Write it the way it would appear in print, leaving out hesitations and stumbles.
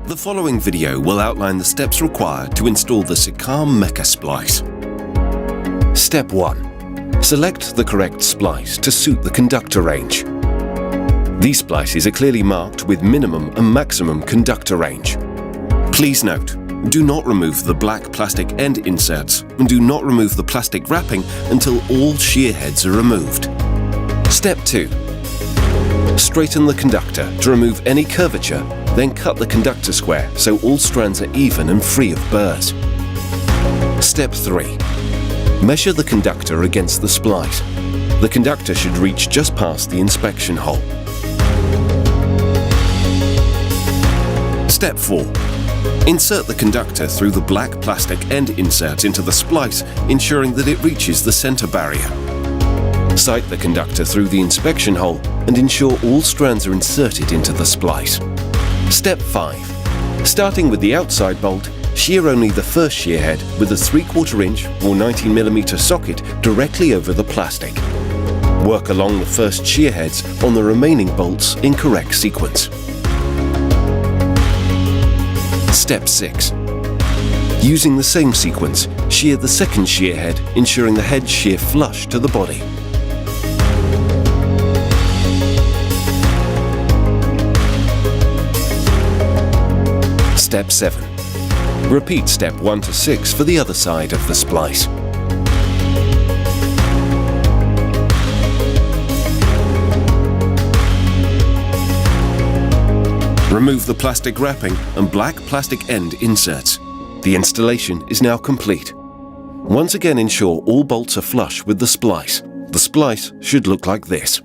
The following video will outline the steps required to install the Sicame Splice. Step 1. Select the correct splice to suit the conductor range. These splices are clearly marked with minimum and maximum conductor range. Please note, do not remove the black plastic end inserts and do not remove the plastic wrapping until all shear heads are removed. Step 2. Straighten the conductor to remove any curvature, then cut the conductor square so all strands are even and free of burrs. Step 3. Measure the conductor against the splice. The conductor should reach just past the inspection hole. Step 4. Insert the conductor through the black plastic end insert into the splice, ensuring that it reaches the center barrier. Sight the conductor through the inspection hole and ensure all strands are inserted into the splice. Step 5. Starting with the outside bolt, shear only the first shear head with a 3/4 inch or 19mm socket directly over the plastic. Work along the first shear heads on the remaining bolts in correct sequence. Step 6. Using the same sequence, shear the second shear head, ensuring the heads shear flush to the body. Step 7. Repeat step 1 to 6 for the other side of the splice. Remove the plastic wrapping and black plastic end inserts. The installation is now complete. Once again, ensure all bolts are flush with the splice. The splice should look like this.